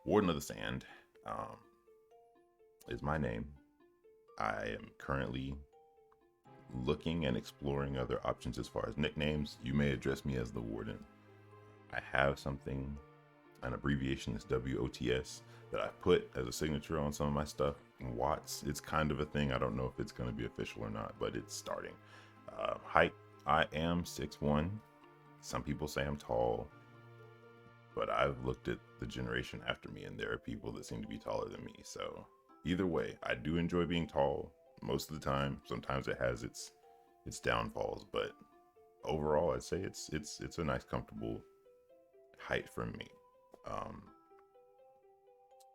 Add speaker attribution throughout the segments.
Speaker 1: Warden of the Sand um, is my name. I am currently looking and exploring other options as far as nicknames. You may address me as the Warden. I have something, an abbreviation is WOTS, that I put as a signature on some of my stuff. Watts, it's kind of a thing. I don't know if it's going to be official or not, but it's starting. Height, I am 6'1". Some people say I'm tall, but I've looked at the generation after me, and there are people that seem to be taller than me. So either way, I do enjoy being tall most of the time. Sometimes it has its downfalls, but overall, I'd say it's a nice, comfortable height for me. Um,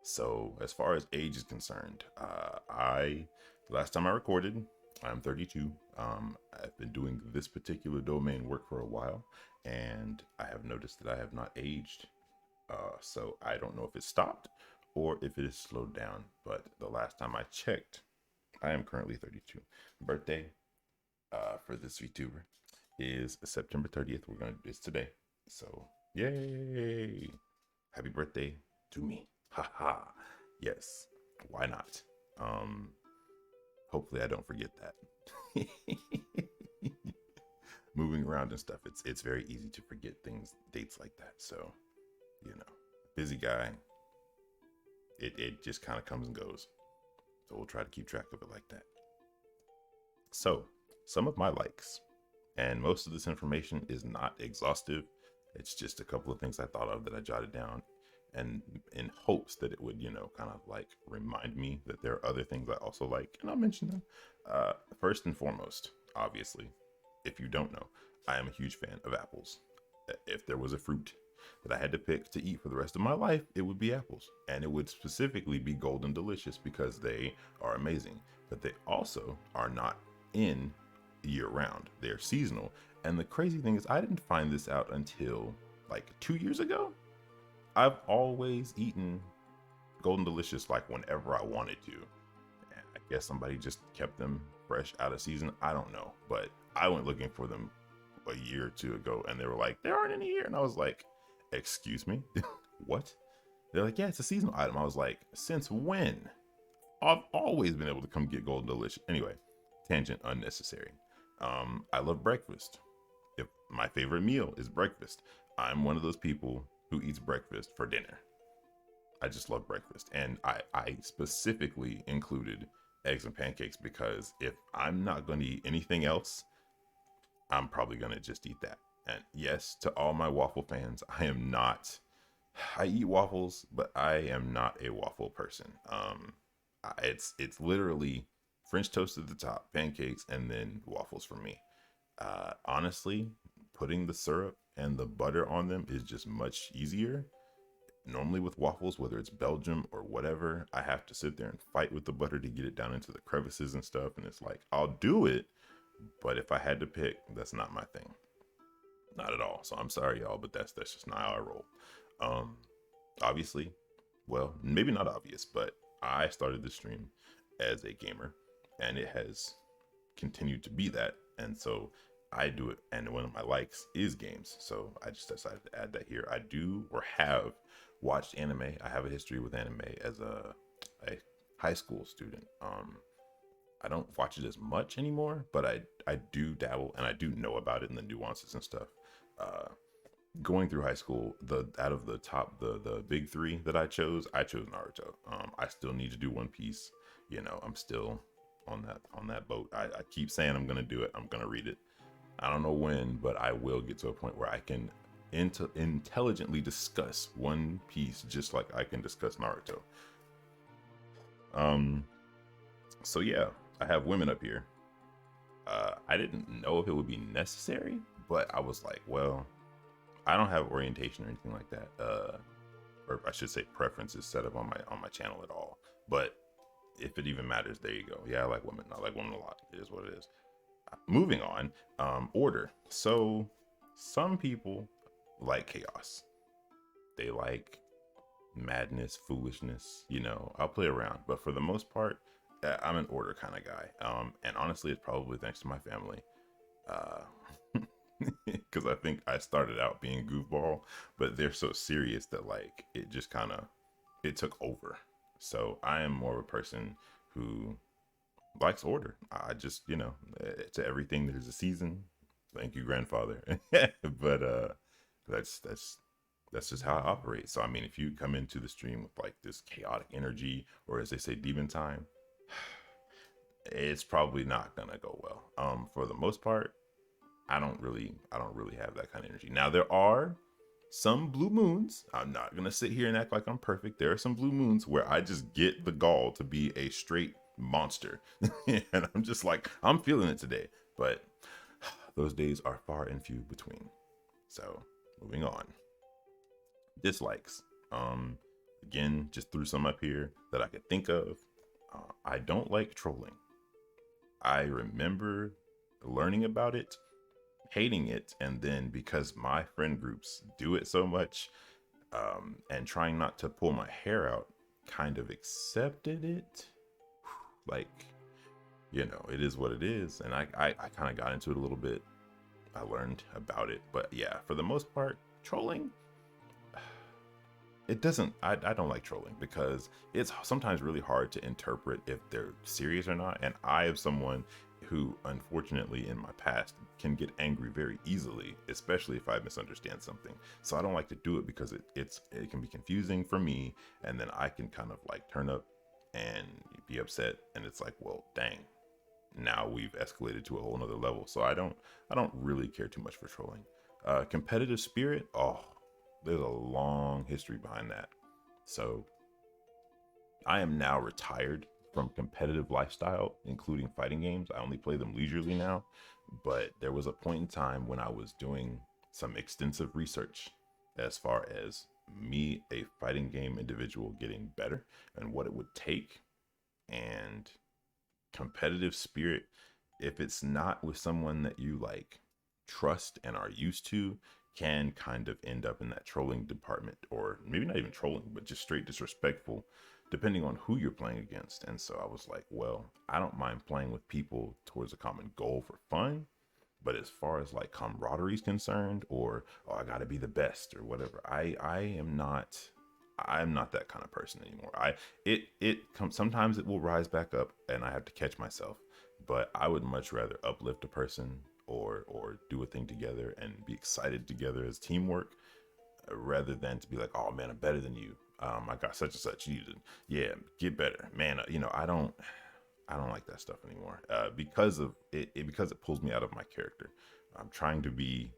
Speaker 1: so as far as age is concerned, I last time I recorded, I'm 32. I've been doing this particular domain work for a while, and I have noticed that I have not aged. So I don't know if it stopped or if it is slowed down. But the last time I checked, I am currently 32. Birthday for this VTuber is September 30th. It's today. So yay! Happy birthday to me. Haha. Yes. Why not? Um, Hopefully I don't forget that. Moving around and stuff, it's very easy to forget things, dates like that. So, busy guy. It just kind of comes and goes. So we'll try to keep track of it like that. So, some of my likes, and most of this information is not exhaustive. It's just a couple of things I thought of that I jotted down, and in hopes that it would, kind of like remind me that there are other things I also like, and I'll mention them. First and foremost, obviously, if you don't know, I am a huge fan of apples. If there was a fruit that I had to pick to eat for the rest of my life, it would be apples. And it would specifically be golden delicious because they are amazing. But they also are not in year round, they're seasonal. And the crazy thing is, I didn't find this out until like 2 years ago. I've always eaten golden delicious like whenever I wanted to. And I guess somebody just kept them fresh out of season. I don't know. But I went looking for them a year or two ago, and they were like, there aren't any here. And I was like, excuse me? What? They're like, yeah, it's a seasonal item. I was like, since when? I've always been able to come get golden delicious. Anyway, tangent unnecessary. I love breakfast. If my favorite meal is breakfast, I'm one of those people who eats breakfast for dinner. I just love breakfast. And I specifically included eggs and pancakes because if I'm not going to eat anything else, I'm probably going to just eat that. And yes, to all my waffle fans, I am not. I eat waffles, but I am not a waffle person. It's literally French toast at the top, pancakes, and then waffles for me. Honestly, putting the syrup and the butter on them is just much easier. Normally with waffles, whether it's Belgium or whatever, I have to sit there and fight with the butter to get it down into the crevices and stuff. And it's like, I'll do it, but if I had to pick, that's not my thing. Not at all. So I'm sorry, y'all, but that's just not how I roll. Um, Obviously, well, maybe not obvious, but I started the stream as a gamer, and it has continued to be that. And so I do it, and one of my likes is games. So I just decided to add that here. I do or have watched anime. I have a history with anime as a high school student. I don't watch it as much anymore, but I do dabble and I do know about it and the nuances and stuff. Uh, Going through high school, the out of the top the big three that I chose Naruto. I still need to do One Piece. I'm still on that boat. I keep saying I'm gonna do it. I'm gonna read it. I don't know when, but I will get to a point where I can intelligently discuss One Piece just like I can discuss Naruto. Um, so yeah, I have women up here. I didn't know if it would be necessary, but I was like, well, I don't have orientation or anything like that. Or I should say preferences set up on my channel at all. But if it even matters, there you go. Yeah, I like women. I like women a lot. It is what it is. Moving on. Order. So some people like chaos. They like madness, foolishness. I'll play around, but for the most part, I'm an order kind of guy. And honestly, it's probably thanks to my family. Uh, because I think I started out being goofball, but they're so serious that like it just kind of it took over. So I am more of a person who likes order. I just, to everything there's a season. Thank you, grandfather. But that's just how I operate. So I mean, if you come into the stream with like this chaotic energy, or as they say, demon time, it's probably not gonna go well. For the most part, I don't really have that kind of energy. Now there are some blue moons. I'm not gonna sit here and act like I'm perfect. There are some blue moons where I just get the gall to be a straight monster, and I'm just like, I'm feeling it today. But those days are far and few between. So moving on. Dislikes. Again, just threw some up here that I could think of. I don't like trolling. I remember learning about it, hating it, and then because my friend groups do it so much, and trying not to pull my hair out, kind of accepted it. Like, it is what it is. And I kind of got into it a little bit. I learned about it. But yeah, for the most part, trolling, I don't like trolling because it's sometimes really hard to interpret if they're serious or not. And I am someone who, unfortunately, in my past can get angry very easily, especially if I misunderstand something. So I don't like to do it because it can be confusing for me, and then I can kind of like turn up and be upset, and it's like, well, dang, now we've escalated to a whole nother level. So I don't really care too much for trolling. Competitive spirit, oh, there's a long history behind that. So I am now retired from competitive lifestyle, including fighting games. I only play them leisurely now, but there was a point in time when I was doing some extensive research as far as me, a fighting game individual, getting better and what it would take. And competitive spirit, if it's not with someone that you like trust and are used to, can kind of end up in that trolling department, or maybe not even trolling, but just straight disrespectful, depending on who you're playing against. And so I was like, well, I don't mind playing with people towards a common goal for fun, but as far as like camaraderie is concerned, or I got to be the best or whatever, I'm not that kind of person anymore. Sometimes it will rise back up and I have to catch myself, but I would much rather uplift a person or do a thing together and be excited together as teamwork, rather than to be like, oh man, I'm better than you. I got such and such. You need to, yeah, get better, man. I don't like that stuff anymore. Because of it, because it pulls me out of my character. I'm trying to be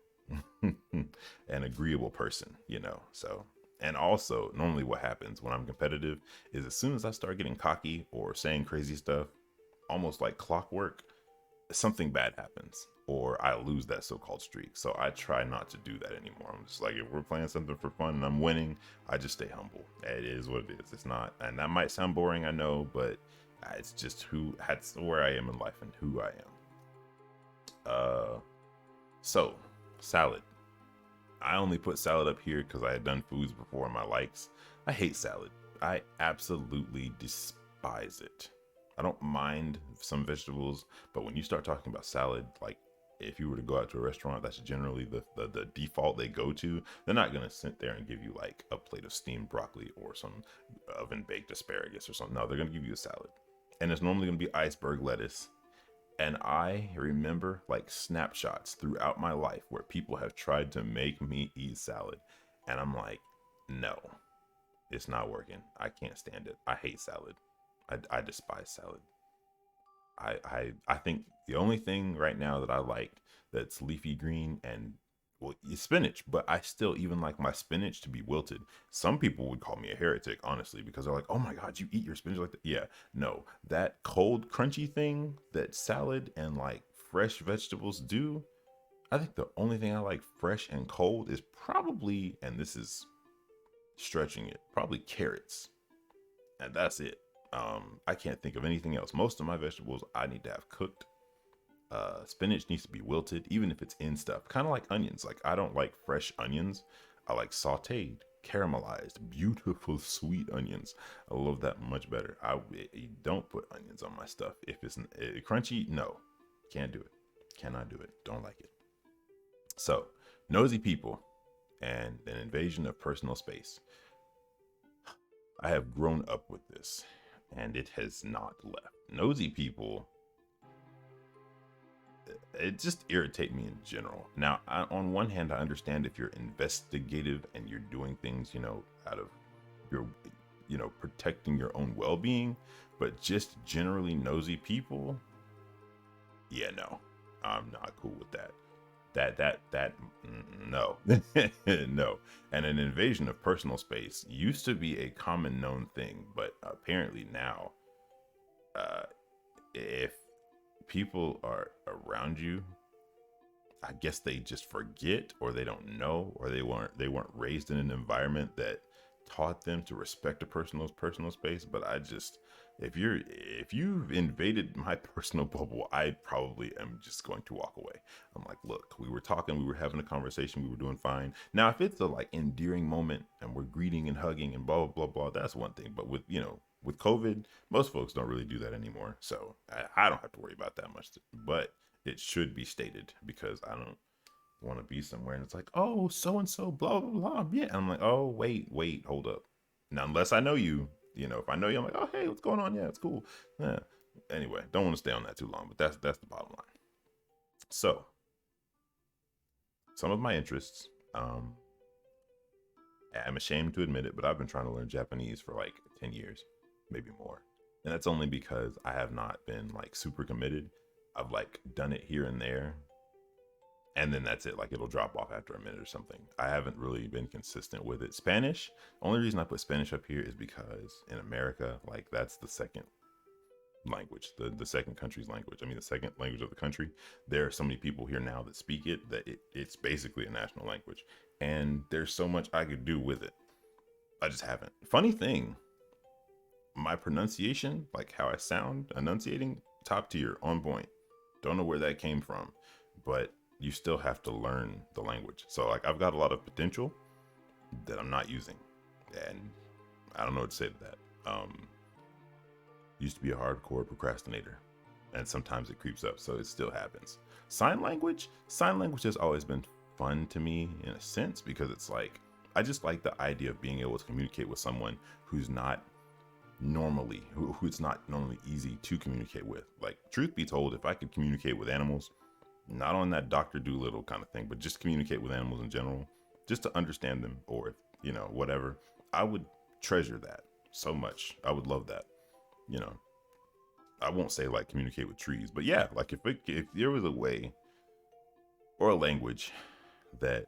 Speaker 1: an agreeable person, So, and also, normally what happens when I'm competitive is as soon as I start getting cocky or saying crazy stuff, almost like clockwork, something bad happens, or I lose that so-called streak. So I try not to do that anymore. I'm just like, if we're playing something for fun and I'm winning, I just stay humble. It is what it is. It's not, and that might sound boring, I know, but it's just that's where I am in life and who I am. So salad. I only put salad up here because I had done foods before in my likes. I hate salad. I absolutely despise it. I don't mind some vegetables, but when you start talking about salad, like if you were to go out to a restaurant, that's generally the default they go to. They're not going to sit there and give you like a plate of steamed broccoli or some oven baked asparagus or something. No, they're going to give you a salad. And it's normally going to be iceberg lettuce. And I remember like snapshots throughout my life where people have tried to make me eat salad. And I'm like, no, it's not working. I can't stand it. I hate salad. I despise salad. I think the only thing right now that I like that's leafy green and, well, it's spinach, but I still even like my spinach to be wilted. Some people would call me a heretic, honestly, because they're like, oh my God, you eat your spinach like that? Yeah, no, that cold, crunchy thing that salad and like fresh vegetables do, I think the only thing I like fresh and cold is probably, and this is stretching it, probably carrots. And that's it. I can't think of anything else. Most of my vegetables I need to have cooked. Spinach needs to be wilted, even if it's in stuff. Kind of like onions. Like I don't like fresh onions. I like sautéed, caramelized, beautiful, sweet onions. I love that much better. I don't put onions on my stuff. If it's crunchy, no, can't do it. Cannot do it. Don't like it. So, nosy people and an invasion of personal space. I have grown up with this, and it has not left. Nosy people, it just irritate me in general. Now, on one hand, I understand if you're investigative and you're doing things, out of your, protecting your own well-being, but just generally nosy people, yeah, no, I'm not cool with that. No, no. And an invasion of personal space used to be a common known thing, but apparently now, uh, if people are around you, I guess they just forget, or they don't know, or they weren't raised in an environment that taught them to respect a personal space. But I just, if you've invaded my personal bubble, I probably am just going to walk away. I'm like, look, we were talking, we were having a conversation, we were doing fine. Now, if it's a like endearing moment and we're greeting and hugging and blah blah blah, that's one thing. But with COVID, most folks don't really do that anymore, so I don't have to worry about that much. But it should be stated, because I don't want to be somewhere and it's like, oh, so and so, blah blah blah, yeah. And I'm like, oh, wait, hold up. Now, unless I know you, if I know you, I'm like, oh, hey, what's going on? Yeah, it's cool. Yeah. Anyway, don't want to stay on that too long, but that's the bottom line. So, some of my interests, I'm ashamed to admit it, but I've been trying to learn Japanese for like 10 years, maybe more. And that's only because I have not been like super committed. I've like done it here and there, and then that's it. Like, it'll drop off after a minute or something. I haven't really been consistent with it. Spanish, only reason I put Spanish up here is because in America, like, that's the second language, the second country's language. I mean, the second language of the country. There are so many people here now that speak it that it's basically a national language. And there's so much I could do with it. I just haven't. Funny thing, my pronunciation, like how I sound, enunciating, top tier, on point. Don't know where that came from, but you still have to learn the language. So like, I've got a lot of potential that I'm not using, and I don't know what to say to that. Used to be a hardcore procrastinator, and sometimes it creeps up, so it still happens. Sign language has always been fun to me in a sense, because it's like, I just like the idea of being able to communicate with someone who's not normally, who it's not normally easy to communicate with. Like, truth be told, if I could communicate with animals, not on that Dr. Doolittle kind of thing, but just communicate with animals in general, just to understand them, or whatever, I would treasure that so much. I would love that. I won't say like communicate with trees, but yeah, like if there was a way or a language that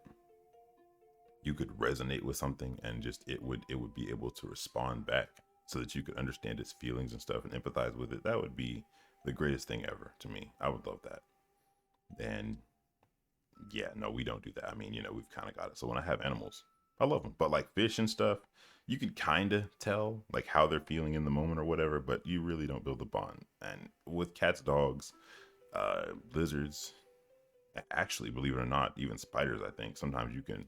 Speaker 1: you could resonate with something, and just it would be able to respond back so that you could understand its feelings and stuff and empathize with it, that would be the greatest thing ever to me. I would love that. And yeah, no, we don't do that. I mean, we've kind of got it. So when I have animals, I love them. But like fish and stuff, you could kind of tell like how they're feeling in the moment or whatever, but you really don't build a bond. And with cats, dogs, lizards, actually, believe it or not, even spiders, I think sometimes you can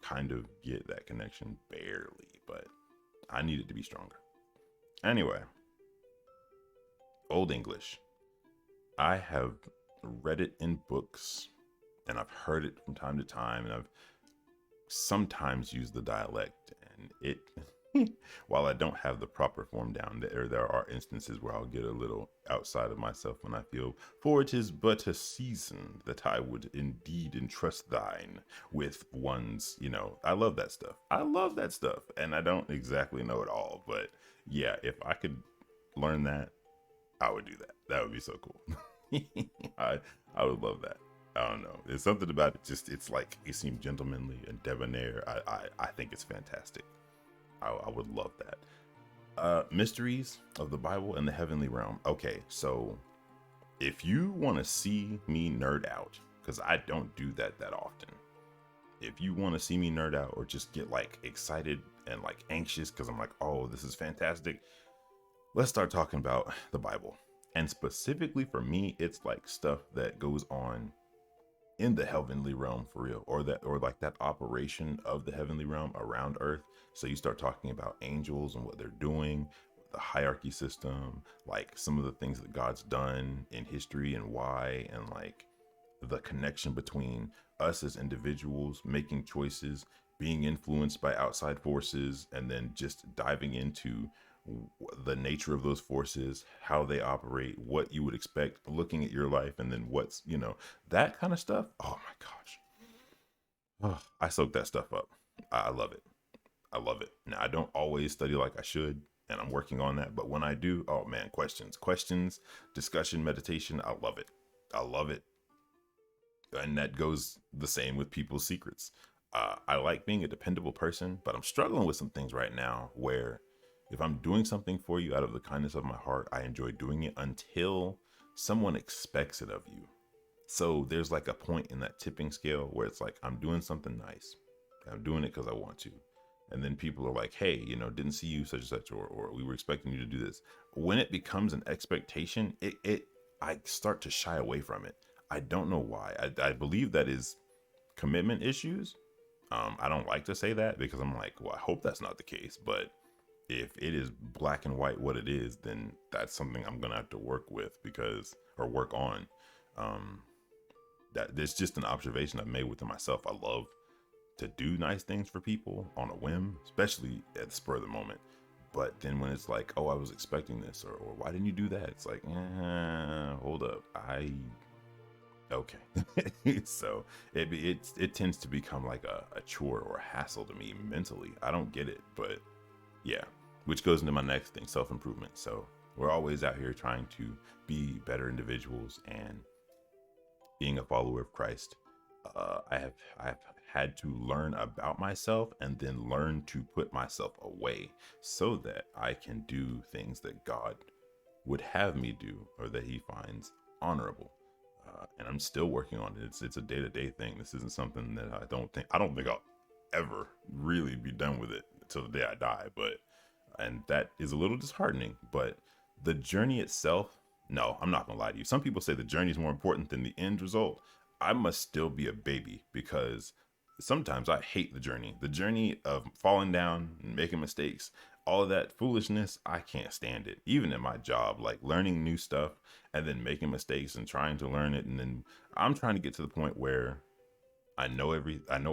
Speaker 1: kind of get that connection barely, but I need it to be stronger. Anyway, Old English. I have read it in books, and I've heard it from time to time, and I've sometimes used the dialect, and it while I don't have the proper form down, there are instances where I'll get a little outside of myself when I feel, for it is but a season that I would indeed entrust thine with one's, I love that stuff. And I don't exactly know it all, but yeah, if I could learn that, I would do that. That would be so cool. I would love that. I don't know. There's something about it. It's like, it seems gentlemanly and debonair. I think it's fantastic. I would love that. Mysteries of the Bible and the heavenly realm. Okay, so if you want to see me nerd out, because I don't do that often. If you want to see me nerd out, or just get like excited and like anxious because I'm like, oh, this is fantastic, let's start talking about the Bible. And specifically for me, it's like stuff that goes on in the heavenly realm for real, or like that operation of the heavenly realm around earth. So you start talking about angels and what they're doing, the hierarchy system, like some of the things that God's done in history and why, and like the connection between us as individuals making choices being influenced by outside forces, and then just diving into the nature of those forces, how they operate, what you would expect looking at your life, and then what's, that kind of stuff. Oh my gosh. Oh, I soak that stuff up. I love it. I love it. Now, I don't always study like I should, and I'm working on that. But when I do, oh man, questions, discussion, meditation. I love it. I love it. And that goes the same with people's secrets. I like being a dependable person, but I'm struggling with some things right now where if I'm doing something for you out of the kindness of my heart, I enjoy doing it until someone expects it of you. So there's like a point in that tipping scale where it's like, I'm doing something nice. I'm doing it because I want to. And then people are like, hey, didn't see you such and such, or we were expecting you to do this. When it becomes an expectation, I start to shy away from it. I don't know why. I believe that is commitment issues. I don't like to say that because I'm like, well, I hope that's not the case. But if it is black and white what it is, then that's something I'm gonna have to work with or work on. That there's just an observation I've made within myself. I love to do nice things for people on a whim, especially at the spur of the moment. But then when it's like, oh, I was expecting this, or why didn't you do that? It's like, hold up, okay. So it tends to become like a chore or a hassle to me mentally. I don't get it, but yeah, which goes into my next thing, self-improvement. So we're always out here trying to be better individuals, and being a follower of Christ, I have had to learn about myself and then learn to put myself away so that I can do things that God would have me do or that He finds honorable. And I'm still working on it. It's a day-to-day thing. This isn't something that I don't think I'll ever really be done with it until the day I die. And that is a little disheartening. But the journey itself, no, I'm not gonna lie to you. Some people say the journey is more important than the end result. I must still be a baby because sometimes I hate the journey. The journey of falling down and making mistakes, all of that foolishness, I can't stand it. Even in my job, like learning new stuff and then making mistakes and trying to learn it. And then I'm trying to get to the point where I know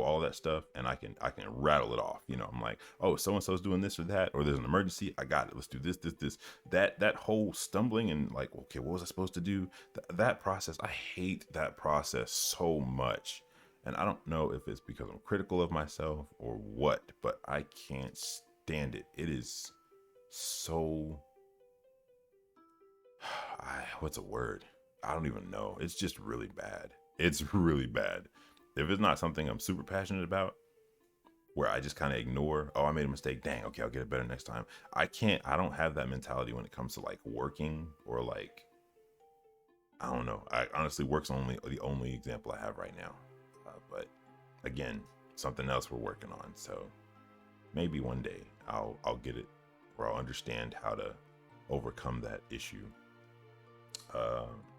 Speaker 1: all that stuff, and I can rattle it off. I'm like, oh, so and so's doing this or that, or there's an emergency. I got it. Let's do this. That whole stumbling and like, okay, what was I supposed to do? That process, I hate that process so much, and I don't know if it's because I'm critical of myself or what, but I can't stand it. It is so. What's a word? I don't even know. It's just really bad. It's really bad. If it's not something I'm super passionate about, where I just kind of ignore, oh, I made a mistake. Dang, okay, I'll get it better next time. I don't have that mentality when it comes to like working or like, I don't know. I honestly, work's the only example I have right now. But again, something else we're working on. So maybe one day I'll get it, or I'll understand how to overcome that issue.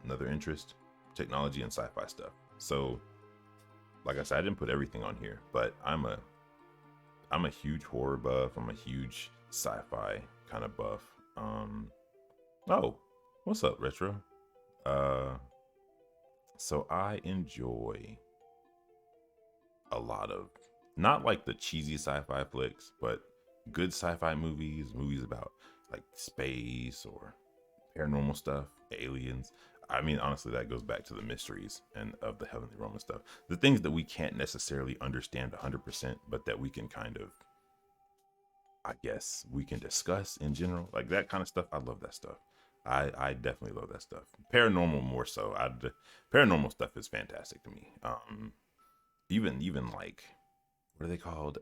Speaker 1: Another interest, technology and sci-fi stuff. So like I said, I didn't put everything on here, but I'm a huge horror buff. I'm a huge sci-fi kind of buff. Oh, what's up, Retro? So I enjoy a lot of, not like the cheesy sci-fi flicks, but good sci-fi movies about like space or paranormal stuff, aliens. I mean, honestly, that goes back to the mysteries and of the heavenly realm and stuff. The things that we can't necessarily understand 100%, but that we can kind of, I guess, we can discuss in general. Like that kind of stuff. I love that stuff. I definitely love that stuff. Paranormal more so. Paranormal stuff is fantastic to me. Even like, what are they called?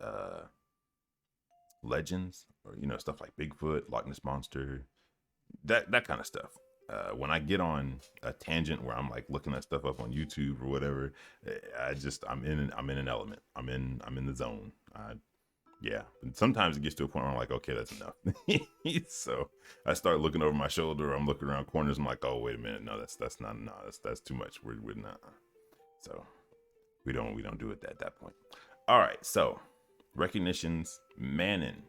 Speaker 1: Legends, or stuff like Bigfoot, Loch Ness Monster, that kind of stuff. When I get on a tangent where I'm like looking at stuff up on YouTube or whatever, I'm in an element. I'm in the zone. Yeah. And sometimes it gets to a point where I'm like, okay, that's enough. So I start looking over my shoulder. I'm looking around corners. I'm like, oh, wait a minute. No, that's not. No, that's too much. We're not. So we don't do it at that point. All right. So recognitions, Manon.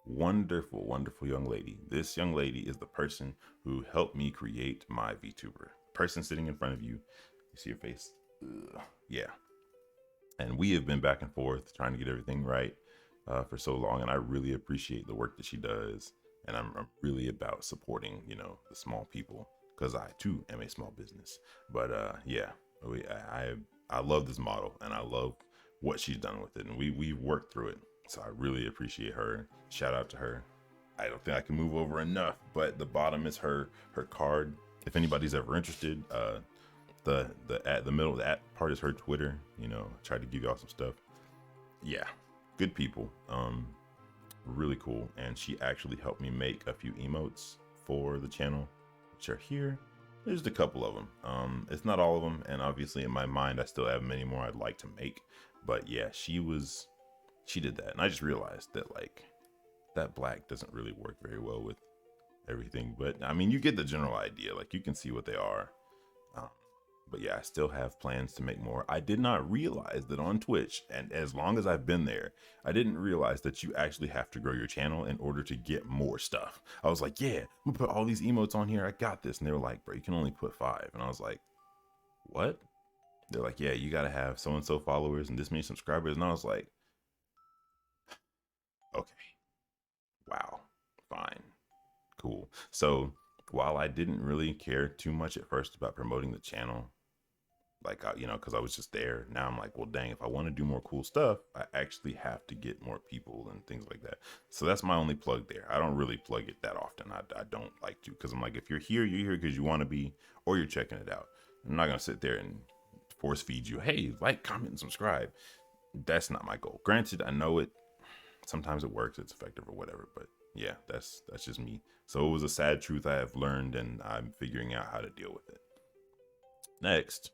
Speaker 1: Wonderful, wonderful young lady. This young lady is the person who helped me create my VTuber. Person sitting in front of you. You see your face? Ugh. Yeah. And we have been back and forth trying to get everything right for so long. And I really appreciate the work that she does. And I'm really about supporting, the small people, because I too am a small business. But yeah, I love this model, and I love what she's done with it. And we've worked through it. So I really appreciate her. Shout out to her. I don't think I can move over enough, but the bottom is her card. If anybody's ever interested, the middle of that part is her Twitter. Try to give y'all some stuff. Yeah, good people. Really cool. And she actually helped me make a few emotes for the channel, which are here. There's just a couple of them. It's not all of them, and obviously in my mind I still have many more I'd like to make. But yeah, she did that, and I just realized that that black doesn't really work very well with everything. But I mean, you get the general idea. Like, you can see what they are. But yeah, I still have plans to make more. I did not realize that on Twitch, and as long as I've been there, I didn't realize that you actually have to grow your channel in order to get more stuff. I was like, yeah, I'm gonna put all these emotes on here. I got this. And they were like, bro, you can only put 5. And I was like, what? They're like, yeah, you gotta have so-and-so followers and this many subscribers. And I was like, okay, wow, fine, cool. So while I didn't really care too much at first about promoting the channel, because I was just there. Now I'm like, well, dang, if I want to do more cool stuff, I actually have to get more people and things like that. So that's my only plug there. I don't really plug it that often. I don't like to, because I'm like, if you're here because you want to be, or you're checking it out. I'm not going to sit there and force feed you, hey, like, comment, and subscribe. That's not my goal. Granted, I know it. Sometimes it works. It's effective or whatever. But yeah, that's just me. So it was a sad truth I have learned, and I'm figuring out how to deal with it. Next,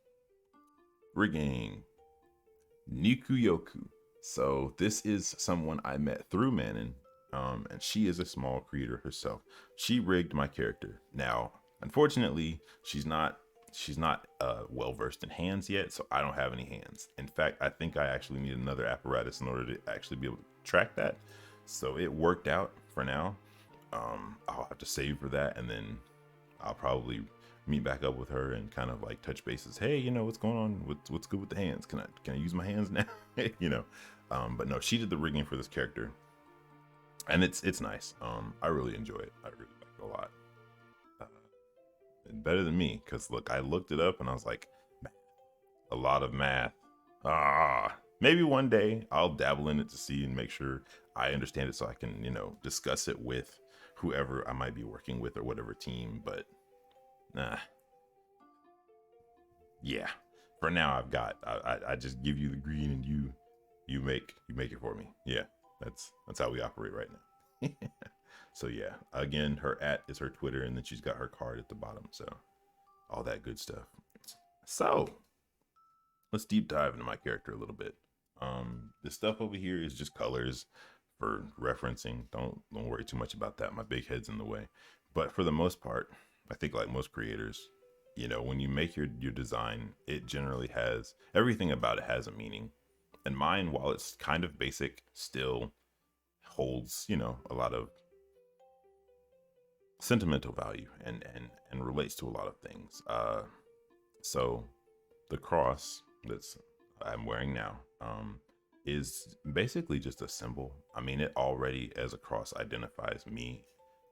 Speaker 1: rigging. Nikuyoku. So this is someone I met through Manon, and she is a small creator herself. She rigged my character. Now, unfortunately, she's not well versed in hands yet, so I don't have any hands. In fact, I think I actually need another apparatus in order to actually be able to track that. So it worked out for now. I'll have to save for that, and then I'll probably meet back up with her and kind of like touch bases. Hey, what's going on? What's good with the hands? Can I use my hands now? But no, she did the rigging for this character, and it's nice. I really enjoy it. I really like it a lot. Better than me, because look, I looked it up and I was like, a lot of math. Maybe one day I'll dabble in it to see and make sure I understand it, so I can discuss it with whoever I might be working with or whatever team. But nah. Yeah. For now, I just give you the green, and you make it for me. Yeah. That's how we operate right now. So yeah, again, her @ is her Twitter, and then she's got her card at the bottom. So all that good stuff. So let's deep dive into my character a little bit. This stuff over here is just colors for referencing. Don't worry too much about that. My big head's in the way. But for the most part, I think like most creators, when you make your design, it generally has, everything about it has a meaning. And mine, while it's kind of basic, still holds, a lot of sentimental value and relates to a lot of things. So the cross that's I'm wearing now is basically just a symbol. I mean, it already as a cross identifies me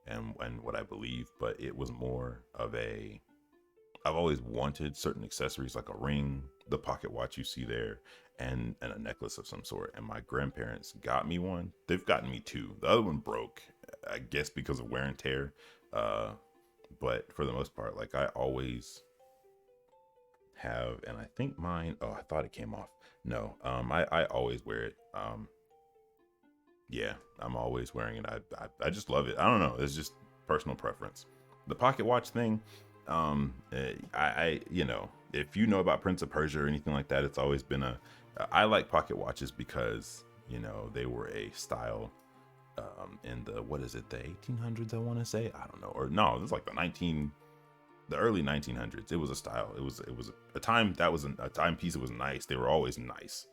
Speaker 1: and what I believe, but it was more of I've always wanted certain accessories, like a ring, the pocket watch you see there, and a necklace of some sort. And my grandparents got me one. They've gotten me 2. The other one broke, I guess because of wear and tear. But for the most part, like, I always have, and I think mine, I thought it came off. No, I always wear it. Yeah, I'm always wearing it. I just love it. I don't know. It's just personal preference. The pocket watch thing, if you know about Prince of Persia or anything like that, it's always been I like pocket watches because, they were a style in the, what is it, the 1800s, I want to say. I don't know. Or no, it was like the early 1900s. It was a style. It was a time that was a timepiece. It was nice. They were always nice.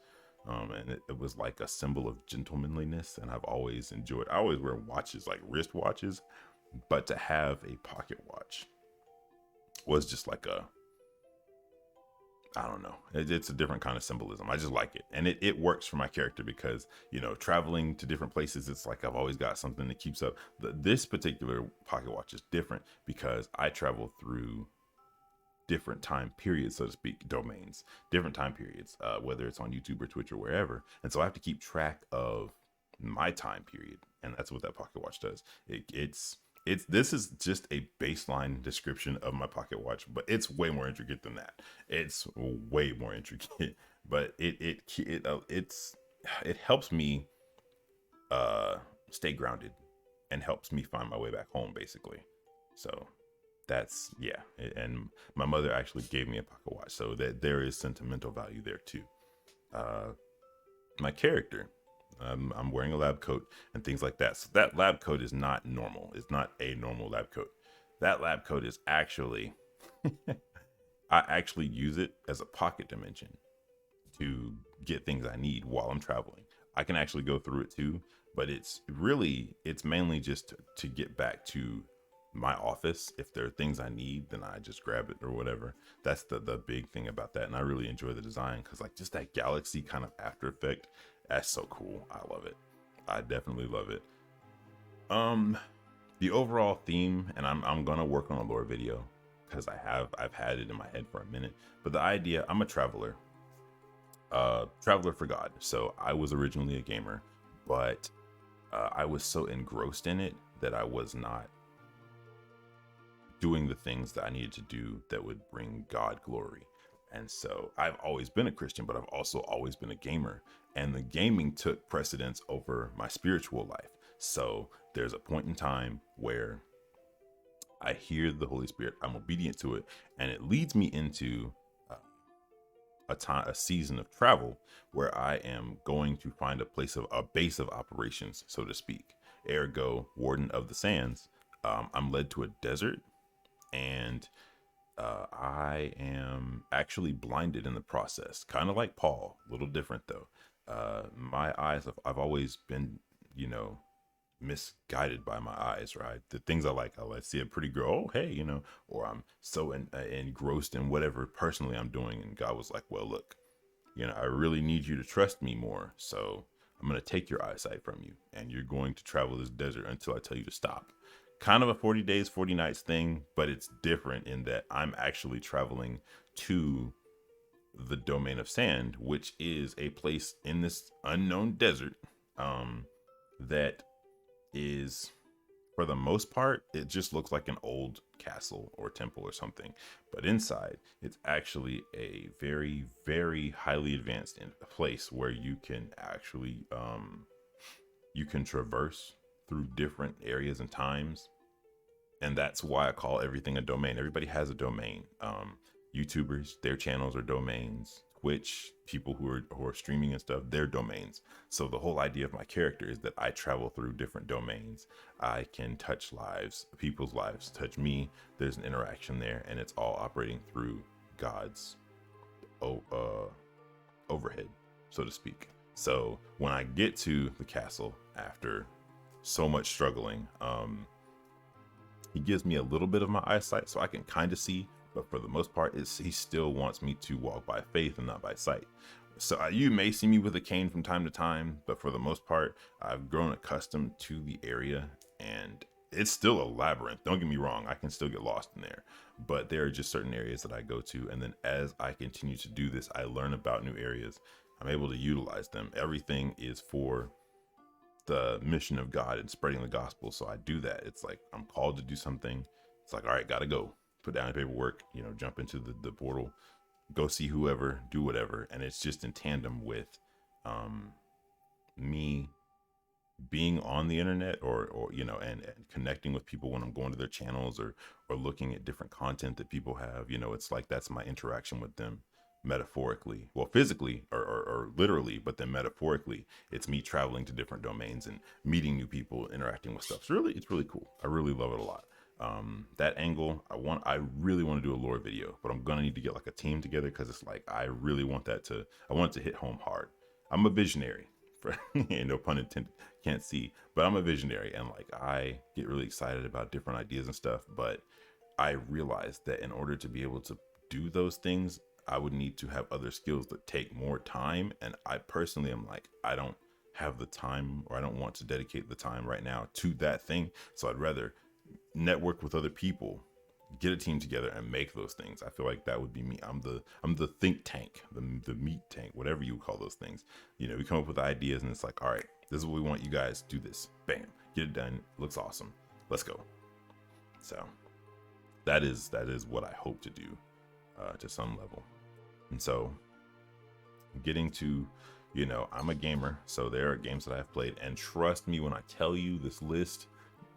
Speaker 1: And it was like a symbol of gentlemanliness. And I've always enjoyed, I always wear watches, like wrist watches, but to have a pocket watch was just like I don't know. It's a different kind of symbolism. I just like it. And it works for my character because, traveling to different places, it's like I've always got something that keeps up. This particular pocket watch is different because I travel through different time periods, so to speak, domains, different time periods, whether it's on YouTube or Twitch or wherever. And so I have to keep track of my time period. And that's what that pocket watch does. It's this is just a baseline description of my pocket watch, but it's way more intricate than that. It's way more intricate, but it helps me stay grounded and helps me find my way back home, basically. So that's yeah. And my mother actually gave me a pocket watch, so that there is sentimental value there too. My character, I'm wearing a lab coat and things like that. So that lab coat is not normal. It's not a normal lab coat. That lab coat is actually, I actually use it as a pocket dimension to get things I need while I'm traveling. I can actually go through it too, but it's mainly just to get back to my office. If there are things I need, then I just grab it or whatever. That's the big thing about that. And I really enjoy the design because like just that galaxy kind of after effect, that's so cool. I love it. I definitely love it. The overall theme, and I'm gonna work on a lore video because I've had it in my head for a minute. But the idea, I'm a traveler. Traveler for God. So I was originally a gamer, but I was so engrossed in it that I was not doing the things that I needed to do that would bring God glory. And so I've always been a Christian, but I've also always been a gamer. And the gaming took precedence over my spiritual life. So there's a point in time where I hear the Holy Spirit, I'm obedient to it, and it leads me into a season of travel where I am going to find a base of operations, so to speak. Ergo, Warden of the Sands. I'm led to a desert, and I am actually blinded in the process, kind of like Paul, a little different though. My eyes, I've always been, misguided by my eyes, right? The things I like see a pretty girl, oh hey, or I'm so engrossed in whatever personally I'm doing, and God was like, well, look, I really need you to trust me more, so I'm gonna take your eyesight from you, and you're going to travel this desert until I tell you to stop. Kind of a 40 days, 40 nights thing, but it's different in that I'm actually traveling to the domain of sand, which is a place in this unknown desert that is, for the most part, it just looks like an old castle or temple or something. But inside, it's actually a very, very highly advanced place where you can actually you can traverse through different areas and times. And that's why I call everything a domain. Everybody has a domain. YouTubers, their channels are domains. Twitch, people who are streaming and stuff, their domains. So the whole idea of my character is that I travel through different domains. I can touch lives, people's lives touch me. There's an interaction there, and it's all operating through God's overhead, so to speak. So when I get to the castle after so much struggling, he gives me a little bit of my eyesight so I can kind of see, but for the most part, he still wants me to walk by faith and not by sight. So you may see me with a cane from time to time, but for the most part, I've grown accustomed to the area, and it's still a labyrinth. Don't get me wrong, I can still get lost in there, but there are just certain areas that I go to, and then as I continue to do this, I learn about new areas. I'm able to utilize them. Everything is for the mission of God and spreading the gospel. So I do that. It's like I'm called to do something. It's like, all right, gotta go. Put down the paperwork, jump into the portal, go see whoever, do whatever. And it's just in tandem with me being on the internet or and connecting with people when I'm going to their channels or looking at different content that people have. It's like that's my interaction with them. Metaphorically, well, physically or literally, but then metaphorically, it's me traveling to different domains and meeting new people, interacting with stuff. It's really cool. I really love it a lot. That angle, I really want to do a lore video, but I'm gonna need to get like a team together because it's like I really want I want it to hit home hard. I'm a visionary, for no pun intended. Can't see, but I'm a visionary, and like I get really excited about different ideas and stuff. But I realized that in order to be able to do those things, I would need to have other skills that take more time. And I personally am like, I don't have the time, or I don't want to dedicate the time right now to that thing. So I'd rather network with other people, get a team together, and make those things. I feel like that would be me. I'm the think tank, the meat tank, whatever you call those things. You know, we come up with ideas, and it's like, all right, this is what we want you guys to do. This, bam, get it done. Looks awesome. Let's go. So that is what I hope to do to some level. And so getting to, you know, I'm a gamer, so there are games that I've played, and trust me when I tell you, this list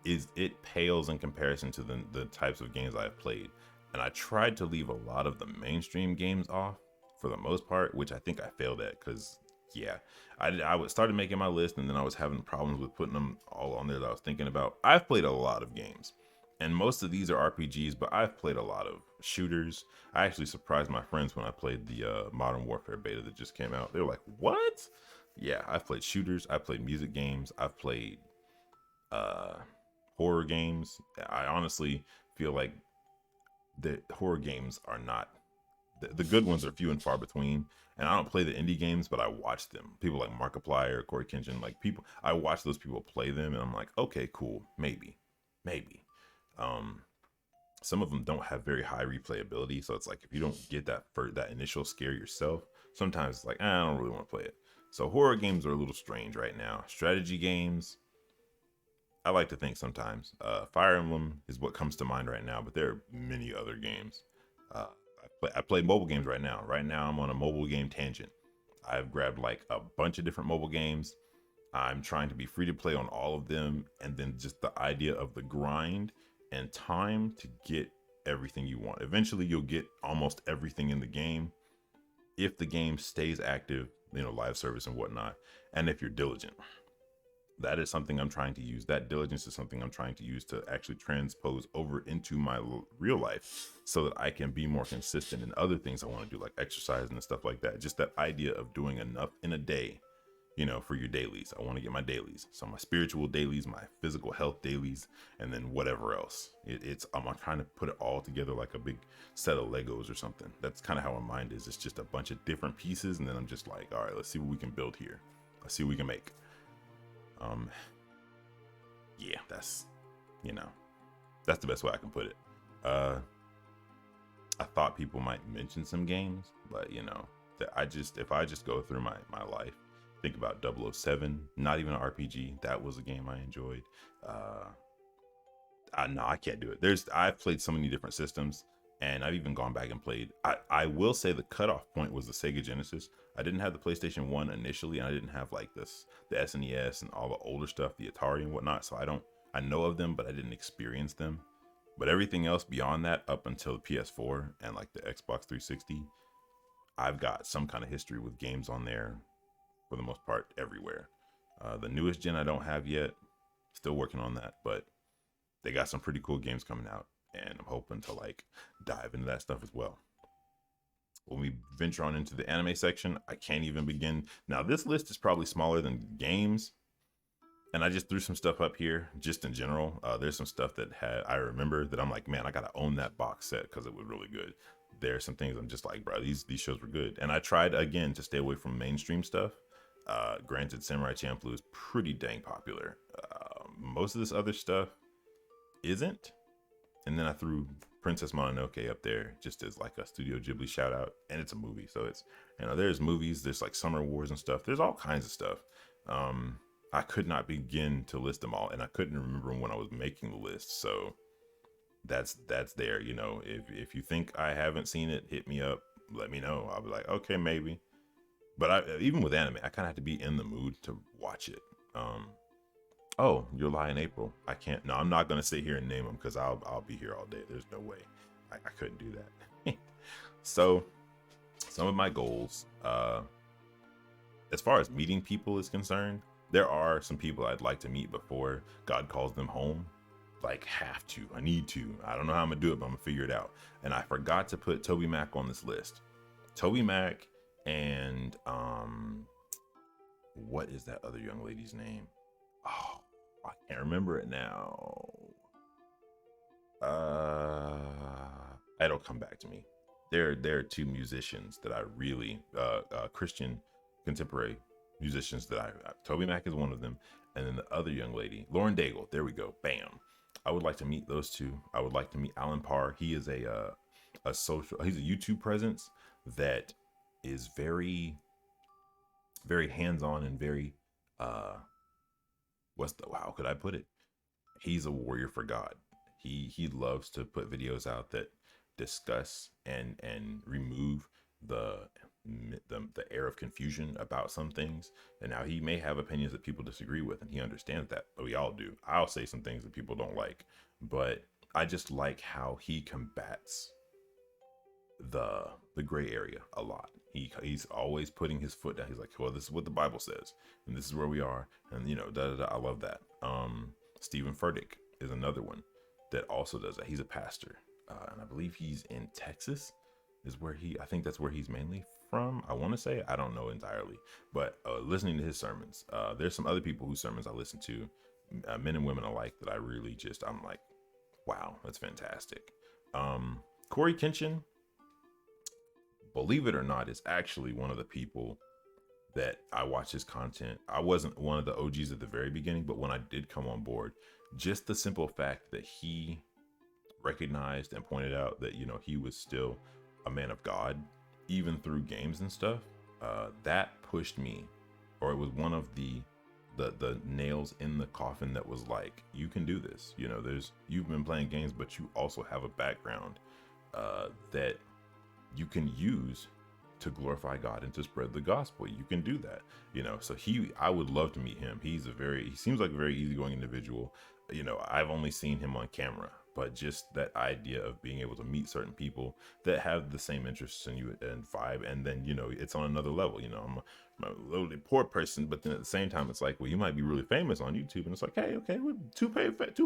Speaker 1: it pales in comparison to the types of games I've played. And I tried to leave a lot of the mainstream games off for the most part, which I think I failed at, because yeah, I started making my list, and then I was having problems with putting them all on there that I was thinking about. I've played a lot of games, and most of these are RPGs, but I've played a lot of shooters. I actually surprised my friends when I played the Modern Warfare beta that just came out. They were like, what? Yeah, I've played shooters, I've played music games, I've played horror games. I honestly feel like the horror games are not, the good ones are few and far between. And I don't play the indie games, but I watch them. People like Markiplier, Cory Kenshin, like people, I watch those people play them, and I'm like, okay, cool, maybe. Some of them don't have very high replayability, so it's like if you don't get that initial scare yourself, sometimes it's like, I don't really want to play it. So horror games are a little strange right now. Strategy games, I like to think sometimes. Fire Emblem is what comes to mind right now, but there are many other games. I play mobile games right now. Right now, I'm on a mobile game tangent. I've grabbed like a bunch of different mobile games. I'm trying to be free to play on all of them, and then just the idea of the grind and time to get everything you want. Eventually, you'll get almost everything in the game if the game stays active, you know, live service and whatnot, and if you're diligent. That is something I'm trying to use. That diligence is something I'm trying to use to actually transpose over into my real life, so that I can be more consistent in other things I want to do, like exercise and stuff like that. Just that idea of doing enough in a day, you know, for your dailies. I want to get my dailies. So my spiritual dailies, my physical health dailies, and then whatever else. I'm trying to put it all together like a big set of Legos or something. That's kind of how my mind is. It's just a bunch of different pieces, and then I'm just like, all right, let's see what we can build here. Let's see what we can make. Yeah, that's, you know, that's the best way I can put it. I thought people might mention some games, but you know, that if I just go through my life, think about 007, not even an RPG. That was a game I enjoyed. No, I can't do it. I've played so many different systems, and I've even gone back and played. I will say the cutoff point was the Sega Genesis. I didn't have the PlayStation 1 initially, and I didn't have like the SNES and all the older stuff, the Atari and whatnot. So I know of them, but I didn't experience them. But everything else beyond that, up until the PS4 and like the Xbox 360, I've got some kind of history with games on there for the most part everywhere. The newest gen I don't have yet. Still working on that, but they got some pretty cool games coming out, and I'm hoping to like dive into that stuff as well. When we venture on into the anime section, I can't even begin. Now, this list is probably smaller than games, and I just threw some stuff up here just in general. There's some stuff that I remember that I'm like, man, I gotta own that box set because it was really good. There's some things I'm just like, bro, these shows were good. And I tried again to stay away from mainstream stuff. Granted, Samurai Champloo is pretty dang popular. Most of this other stuff isn't. And then I threw Princess Mononoke up there just as like a Studio Ghibli shout out, and it's a movie, so it's, you know, there's movies, there's like Summer Wars and stuff, there's all kinds of stuff. I could not begin to list them all, and I couldn't remember when I was making the list. So that's there. You know, if you think I haven't seen it, hit me up, let me know. I'll be like, okay, maybe. But even with anime, I kind of have to be in the mood to watch it. Oh, Your Lie in April. I can't. No, I'm not gonna sit here and name them because I'll be here all day. There's no way. I couldn't do that. So, some of my goals, as far as meeting people is concerned, there are some people I'd like to meet before God calls them home. Like, I need to. I don't know how I'm gonna do it, but I'm gonna figure it out. And I forgot to put Toby Mac on this list. Toby Mac and what is that other young lady's name? Oh, I can't remember it now. It'll come back to me. there are two musicians that I really Christian contemporary musicians that I Toby Mac is one of them, and then the other young lady, Lauren Daigle. There we go. Bam. I would like to meet those two. I would like to meet Alan Parr. He is a social. He's a YouTube presence that is very very hands on and very how could I put it? He's a warrior for God. He loves to put videos out that discuss and remove the the air of confusion about some things. And now he may have opinions that people disagree with, and he understands that. But we all do. I'll say some things that people don't like, but I just like how he combats the gray area a lot. He's always putting his foot down. He's like, well, this is what the Bible says, and this is where we are, and I love that. Stephen Furtick is another one that also does that. He's a pastor, and I believe he's in Texas. I think that's where he's mainly from. I want to say, I don't know entirely, but listening to his sermons, there's some other people whose sermons I listen to, men and women alike, that I really I'm like, wow, that's fantastic. Cory Kenshin, believe it or not, is actually one of the people that I watch his content. I wasn't one of the OGs at the very beginning, but when I did come on board, just the simple fact that he recognized and pointed out that, he was still a man of God, even through games and stuff, that pushed me, or it was one of the nails in the coffin that was like, you can do this. You've been playing games, but you also have a background that you can use to glorify God and to spread the gospel. You can do that, so I would love to meet him. He seems like a very easygoing individual. I've only seen him on camera, but just that idea of being able to meet certain people that have the same interests in you and vibe, and then it's on another level. I'm a lowly poor person, but then at the same time it's like, well, you might be really famous on YouTube, and it's like, hey, okay, we're two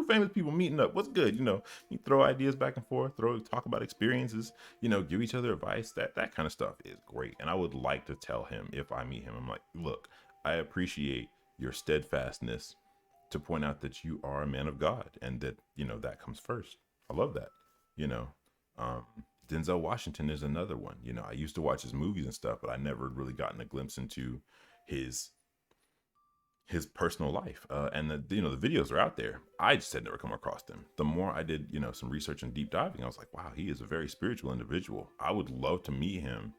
Speaker 1: famous people meeting up. What's good? You throw ideas back and forth, talk about experiences, give each other advice. That kind of stuff is great, and I would like to tell him if I meet him, I'm like, look, I appreciate your steadfastness to point out that you are a man of God, and that that comes first. I love that. Denzel Washington is another one. I used to watch his movies and stuff, but I never really gotten a glimpse into his personal life. And the videos are out there. I just had never come across them. The more I did some research and deep diving, I was like, wow, he is a very spiritual individual. I would love to meet him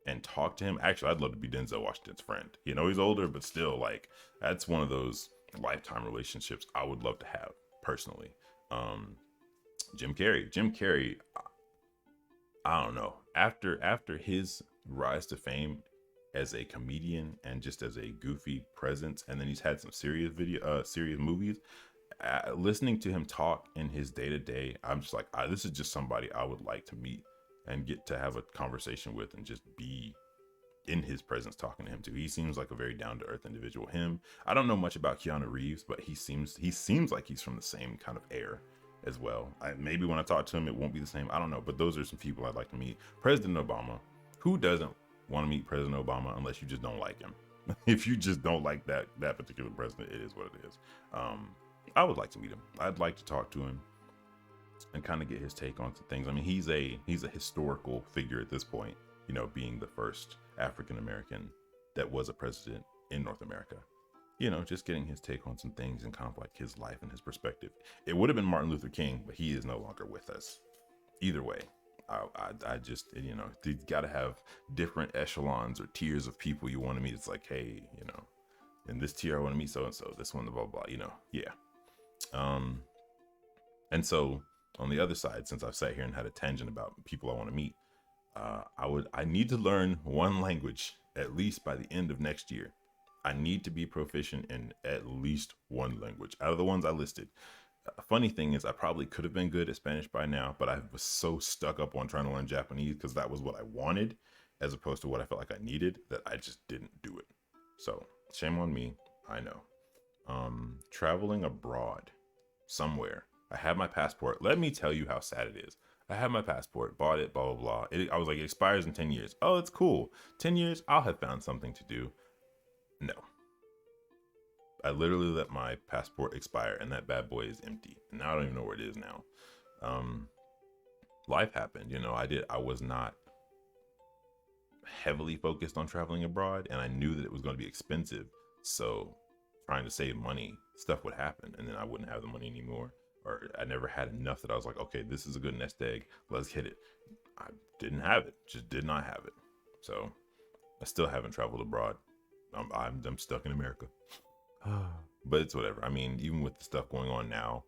Speaker 1: and talk to him. Actually, I'd love to be Denzel Washington's friend. He's older, but still, like, that's one of those lifetime relationships I would love to have personally. Jim Carrey, I don't know, after his rise to fame as a comedian and just as a goofy presence, and then he's had some serious movies, listening to him talk in his day-to-day, I'm just like, this is just somebody I would like to meet and get to have a conversation with, and just be in his presence talking to him too. He seems like a very down-to-earth individual. I don't know much about Keanu Reeves, but he seems like he's from the same kind of air as well. Maybe when I talk to him, it won't be the same. I don't know, but those are some people I'd like to meet. President Obama. Who doesn't want to meet President Obama unless you just don't like him? If you just don't like that particular president, it is what it is. I would like to meet him. I'd like to talk to him and kind of get his take on some things. I mean, he's a historical figure at this point, being the first African American that was a president in North America. Just getting his take on some things and kind of like his life and his perspective. It would have been Martin Luther King, but he is no longer with us. Either way, I just, you got to have different echelons or tiers of people you want to meet. It's like, hey, in this tier I want to meet so and so. This one, blah blah. Yeah. And so on the other side, since I've sat here and had a tangent about people I want to meet, I need to learn one language at least by the end of next year. I need to be proficient in at least one language out of the ones I listed. Funny thing is, I probably could have been good at Spanish by now, but I was so stuck up on trying to learn Japanese because that was what I wanted, as opposed to what I felt like I needed, that I just didn't do it. So shame on me. I know. Traveling abroad somewhere. I have my passport. Let me tell you how sad it is. I have my passport, bought it, blah, blah, blah. I was like, it expires in 10 years. Oh, it's cool. 10 years, I'll have found something to do. No. I literally let my passport expire, and that bad boy is empty. And now I don't even know where it is now. life happened. I was not heavily focused on traveling abroad, and I knew that it was going to be expensive. So trying to save money, stuff would happen, and then I wouldn't have the money anymore, or I never had enough that I was like, okay, this is a good nest egg, let's hit it. I didn't have it, just did not have it. So I still haven't traveled abroad. I'm stuck in America. But it's whatever. I mean, even with the stuff going on now,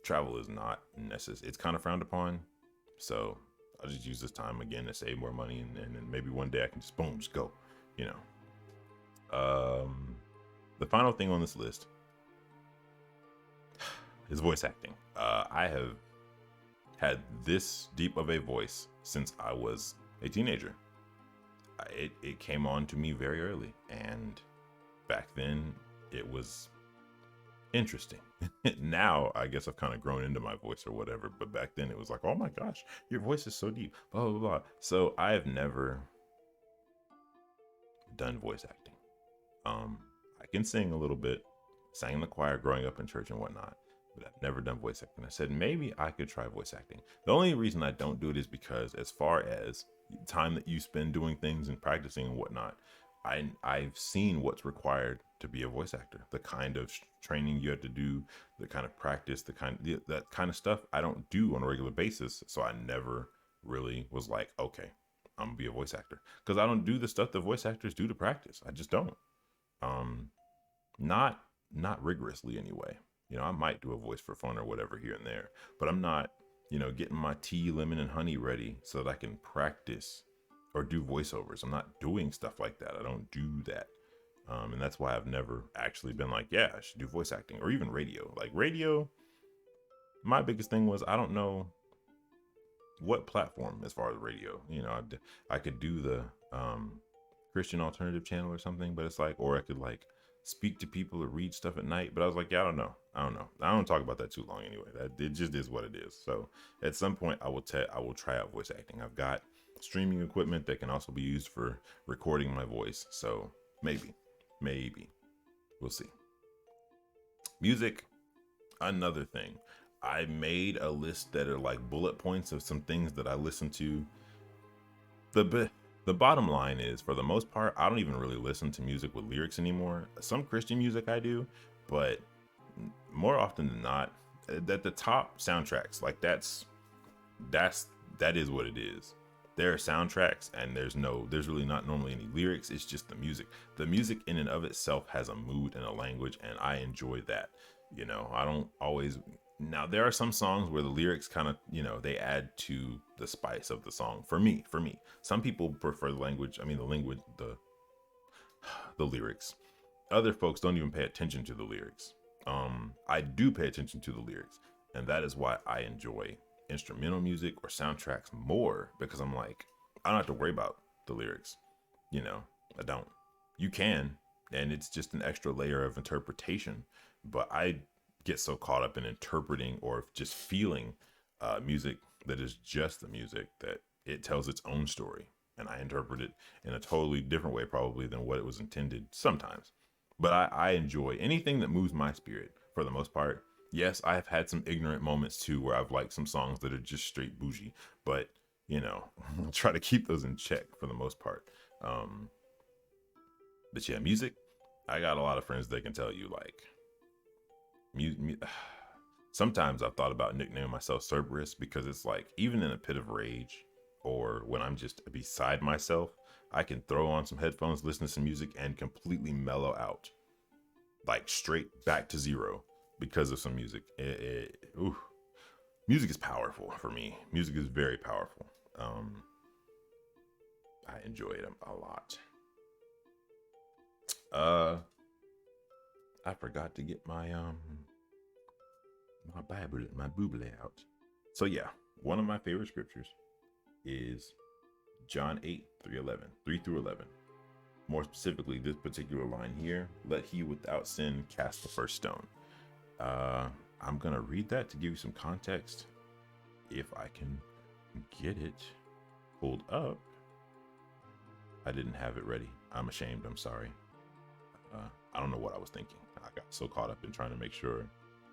Speaker 1: travel is not necessary. It's kind of frowned upon. So I'll just use this time again to save more money, and then maybe one day I can just boom, just go. You know. The final thing on this list is voice acting. I have had this deep of a voice since I was a teenager. It came on to me very early, and back then it was interesting. Now I guess I've kind of grown into my voice or whatever, but back then it was like, oh my gosh, your voice is so deep, blah blah blah. So I have never done voice acting. I can sing a little bit, sang in the choir growing up in church and whatnot, but I've never done voice acting. I said maybe I could try voice acting. The only reason I don't do it is because, as far as time that you spend doing things and practicing and whatnot, I've seen what's required to be a voice actor. The kind of training you have to do, the kind of practice, that kind of stuff I don't do on a regular basis. So I never really was like, okay, I'm gonna be a voice actor, because I don't do the stuff that voice actors do to practice. I just don't. Um, not rigorously anyway. I might do a voice for fun or whatever here and there, but I'm not, getting my tea, lemon, and honey ready so that I can practice or do voiceovers. I'm not doing stuff like that. I don't do that. And that's why I've never actually been like, yeah, I should do voice acting, or even radio. Like radio, my biggest thing was I don't know what platform as far as radio. I could do the Christian alternative channel or something, but it's like, or I could like speak to people or read stuff at night. But I was like, yeah, I don't know. I don't talk about that too long anyway. That it just is what it is. So at some point I will try out voice acting. I've got streaming equipment that can also be used for recording my voice. So maybe we'll see. Music, another thing. I made a list that are like bullet points of some things that I listen to. The bottom line is, for the most part, I don't even really listen to music with lyrics anymore. Some Christian music I do, but more often than not, at the top, soundtracks. Like that is what it is. There are soundtracks, and there's really not normally any lyrics. It's just the music. The music in and of itself has a mood and a language, and I enjoy that. I don't always. Now there are some songs where the lyrics kind of, they add to the spice of the song. For me, some people prefer the language. I mean, the lyrics. Other folks don't even pay attention to the lyrics. I do pay attention to the lyrics, and that is why I enjoy instrumental music or soundtracks more, because I'm like, I don't have to worry about the lyrics. I don't. You can, and it's just an extra layer of interpretation. But I get so caught up in interpreting or just feeling music that is just the music that it tells its own story, and I interpret it in a totally different way probably than what it was intended sometimes. But I enjoy anything that moves my spirit for the most part. Yes, I have had some ignorant moments too where I've liked some songs that are just straight bougie, but I'll try to keep those in check for the most part. But yeah, music, I got a lot of friends that can tell you like sometimes I've thought about nicknaming myself Cerberus, because it's like, even in a pit of rage or when I'm just beside myself, I can throw on some headphones, listen to some music, and completely mellow out, like straight back to zero because of some music. Music is powerful for me. Music is very powerful. I enjoy it a lot. I forgot to get my Bible, my Bible out. So yeah, one of my favorite scriptures is John 8:3 through 11. More specifically, this particular line here: "Let he without sin cast the first stone." I'm gonna read that to give you some context, if I can get it pulled up. I didn't have it ready. I'm ashamed. I'm sorry. I don't know what I was thinking. I got so caught up in trying to make sure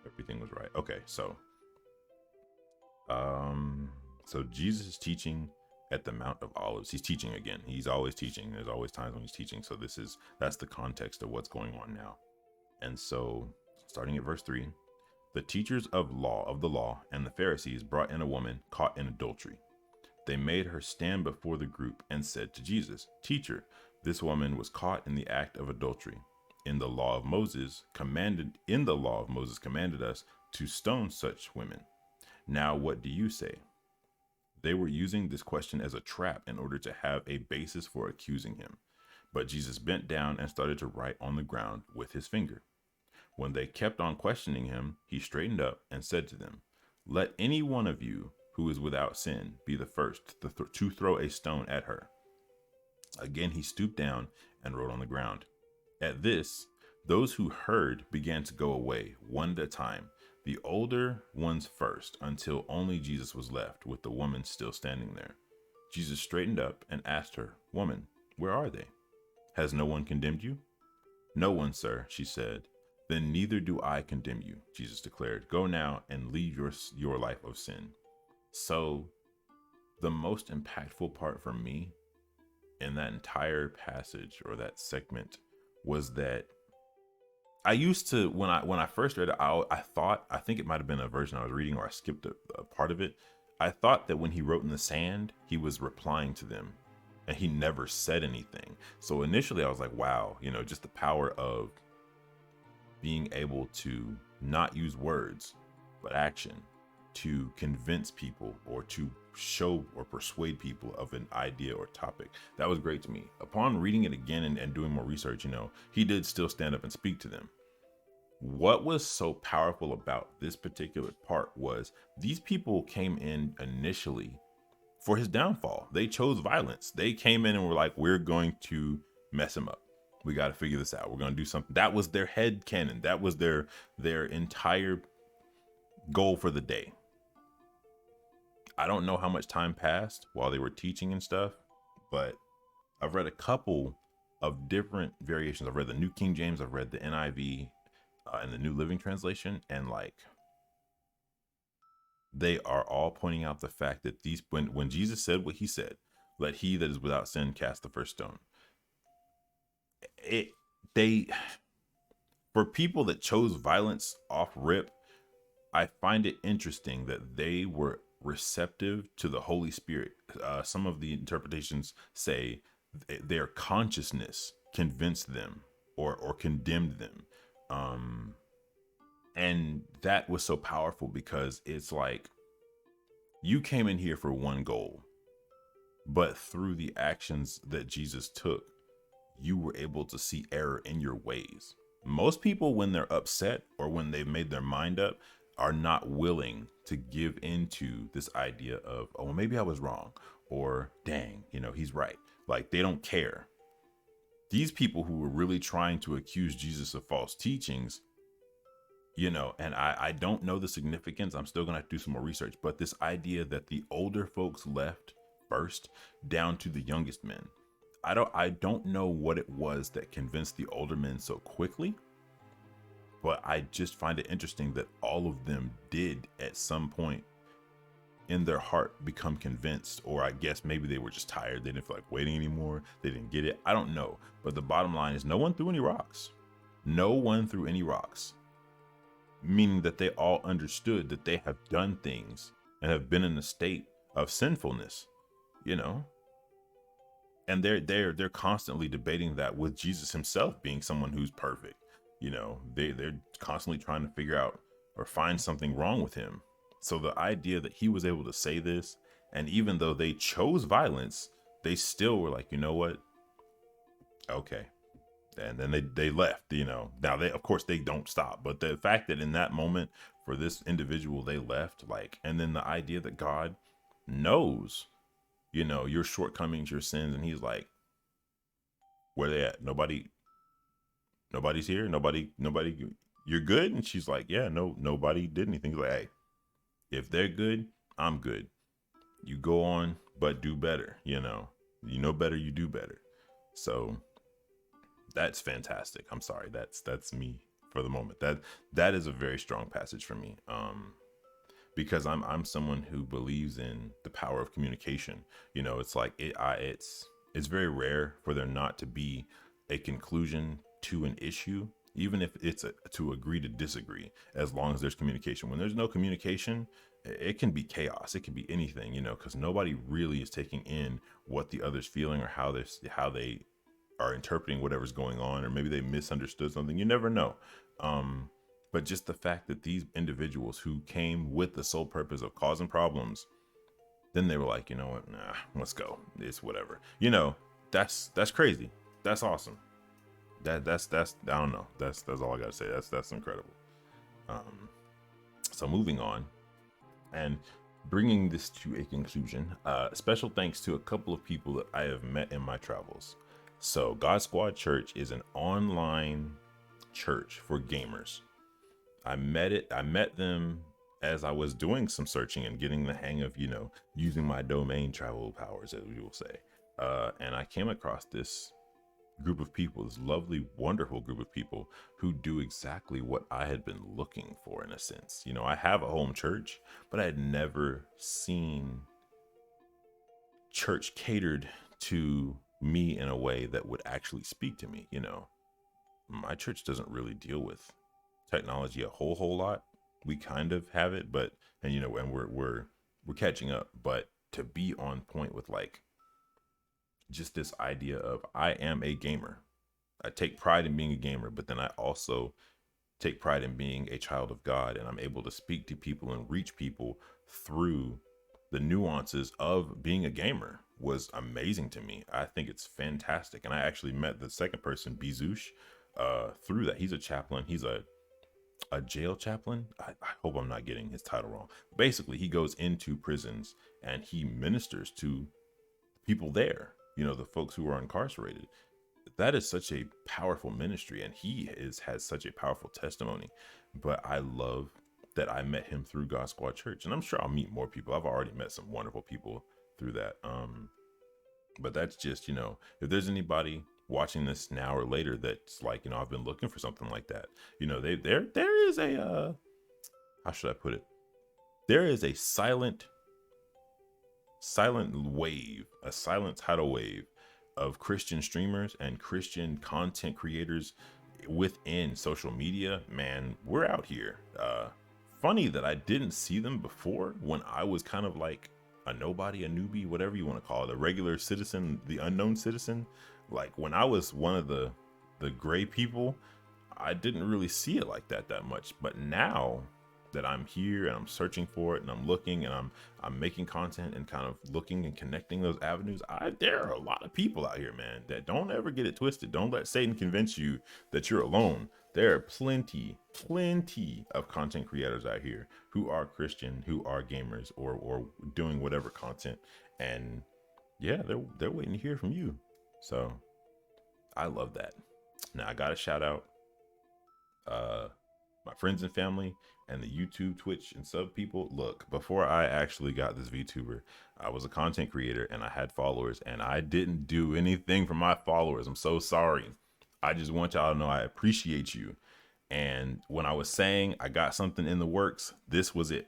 Speaker 1: everything was right. Okay, so So Jesus is teaching at the Mount of Olives. He's teaching again. He's always teaching. There's always times when he's teaching. So that's the context of what's going on now. And so starting at verse 3, the teachers of the law and the Pharisees brought in a woman caught in adultery. They made her stand before the group and said to Jesus, "Teacher, this woman was caught in the act of adultery. In the law of Moses commanded us to stone such women. Now what do you say?" They were using this question as a trap in order to have a basis for accusing him. But Jesus bent down and started to write on the ground with his finger. When they kept on questioning him, he straightened up and said to them, "Let any one of you who is without sin be the first to throw a stone at her." Again, he stooped down and wrote on the ground. At this, those who heard began to go away, one at a time, the older ones first, until only Jesus was left, with the woman still standing there. Jesus straightened up and asked her, "Woman, where are they? Has no one condemned you?" "No one, sir," she said. "Then neither do I condemn you," Jesus declared. "Go now and leave your life of sin." So the most impactful part for me in that entire passage or that segment was that I used to, when I first read it, I think it might have been a version I was reading, or I skipped a part of it. I thought that when he wrote in the sand, he was replying to them, and he never said anything. So initially I was like, wow, just the power of being able to not use words, but action to convince people or to show or persuade people of an idea or topic. That was great to me. Upon reading it again and doing more research, he did still stand up and speak to them. What was so powerful about this particular part was these people came in initially for his downfall. They chose violence. They came in and were like, "We're going to mess him up. We got to figure this out. We're going to do something." That was their head canon. That was their entire goal for the day. I don't know how much time passed while they were teaching and stuff, but I've read a couple of different variations. I've read the New King James, I've read the NIV, and the New Living Translation, and they are all pointing out the fact that when Jesus said what he said, "Let he that is without sin cast the first stone," for people that chose violence off rip, I find it interesting that they were receptive to the Holy Spirit. Some of the interpretations say their consciousness convinced them or condemned them. And that was so powerful because it's like you came in here for one goal, but through the actions that Jesus took, you were able to see error in your ways. Most people, when they're upset or when they've made their mind up, are not willing to give into this idea of, "Oh, maybe I was wrong," or "Dang, he's right." Like, they don't care. These people who were really trying to accuse Jesus of false teachings, and I don't know the significance. I'm still going to have to do some more research, but this idea that the older folks left first down to the youngest men, I don't know what it was that convinced the older men so quickly. But I just find it interesting that all of them did at some point in their heart become convinced, or I guess maybe they were just tired. They didn't feel like waiting anymore. They didn't get it. I don't know. But the bottom line is no one threw any rocks. No one threw any rocks. Meaning that they all understood that they have done things and have been in a state of sinfulness, and they're constantly debating that with Jesus himself being someone who's perfect. They're constantly trying to figure out or find something wrong with him. So the idea that he was able to say this, and even though they chose violence, they still were like, "You know what? Okay." And then they left, Now of course they don't stop, but the fact that in that moment for this individual, they left, and then the idea that God knows, your shortcomings, your sins, and he's like, "Where they at? Nobody's here. Nobody, you're good." And she's like, "Yeah, no, nobody did anything." He's like, "Hey, if they're good, I'm good. You go on, but do better. You know better, you do better." So that's fantastic. I'm sorry. That's me for the moment. That is a very strong passage for me. because I'm someone who believes in the power of communication. You know, it's like it's very rare for there not to be a conclusion to an issue, even if it's to agree to disagree, as long as there's communication. When there's no communication, it can be chaos. It can be anything, you know, because nobody really is taking in what the other's feeling or how they are interpreting whatever's going on, or maybe they misunderstood something. You never know. But just the fact that these individuals who came with the sole purpose of causing problems, then they were like, you know what, nah, let's go. It's whatever. You know, that's crazy. That's awesome. That's I don't know. That's all I gotta say. That's incredible. So moving on and bringing this to a conclusion. Special thanks to a couple of people that I have met in my travels. So God Squad Church is an online church for gamers. I met them as I was doing some searching and getting the hang of, you know, using my domain travel powers, as we will say. And I came across this group of people, this lovely, wonderful group of people who do exactly what I had been looking for, in a sense. You know, I have a home church, but I had never seen church catered to me in a way that would actually speak to me. You know, my church doesn't really deal with technology a whole lot. We kind of have it, but and you know, and we're catching up. But to be on point with like just this idea of I am a gamer. I take pride in being a gamer, but then I also take pride in being a child of God, and I'm able to speak to people and reach people through the nuances of being a gamer was amazing to me. I think it's fantastic. And I actually met the second person, Bizush, through that. He's a chaplain. He's a jail chaplain. I hope I'm not getting his title wrong. Basically, he goes into prisons and he ministers to people there, you know, the folks who are incarcerated. That is such a powerful ministry, and he has such a powerful testimony. But I love that I met him through God Squad Church, and I'm sure I'll meet more people. I've already met some wonderful people through that. But that's just, you know, if there's anybody watching this now or later that's like, you know, I've been looking for something like that, you know, there is a how should I put it? There is a silent wave, a silent tidal wave of Christian streamers and Christian content creators within social media. Man, we're out here. Funny that I didn't see them before when I was kind of like a nobody, a newbie, whatever you want to call it, a regular citizen, the unknown citizen. Like when I was one of the gray people, I didn't really see it like that much. But now that I'm here and I'm searching for it and I'm looking and I'm making content and kind of looking and connecting those avenues, there are a lot of people out here, man, that don't ever get it twisted. Don't let Satan convince you that you're alone. There are plenty of content creators out here who are Christian, who are gamers or doing whatever content. And yeah, they're waiting to hear from you. So I love that. Now I got to shout out my friends and family and the YouTube, Twitch, and sub people. Look, before I actually got this VTuber, I was a content creator and I had followers, and I didn't do anything for my followers. I'm so sorry. I just want y'all to know I appreciate you. And when I was saying I got something in the works, this was it.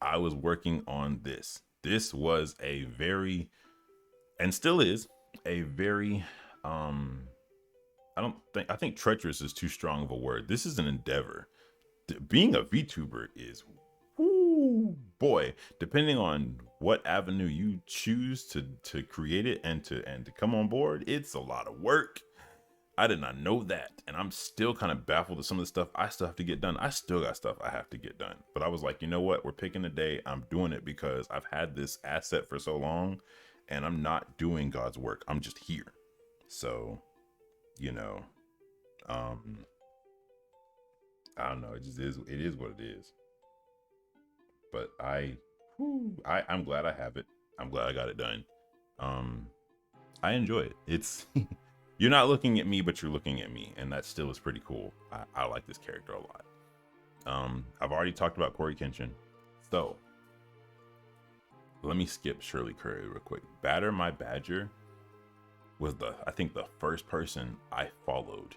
Speaker 1: I was working on this. This was a very, and still is, a very, I think treacherous is too strong of a word. This is an endeavor. Being a VTuber is, whoo, boy, depending on what avenue you choose to create it and to come on board, it's a lot of work. I did not know that, and I'm still kind of baffled at some of the stuff I still have to get done. I still got stuff I have to get done, but I was like, you know what? We're picking a day. I'm doing it because I've had this asset for so long, and I'm not doing God's work. I'm just here. So, you know, I don't know. It just is. It is what it is. But I'm glad I have it. I'm glad I got it done. I enjoy it. It's you're not looking at me, but you're looking at me, and that still is pretty cool. I like this character a lot. I've already talked about Cory Kenshin, so let me skip Shirley Curry real quick. Batter My Badger was I think the first person I followed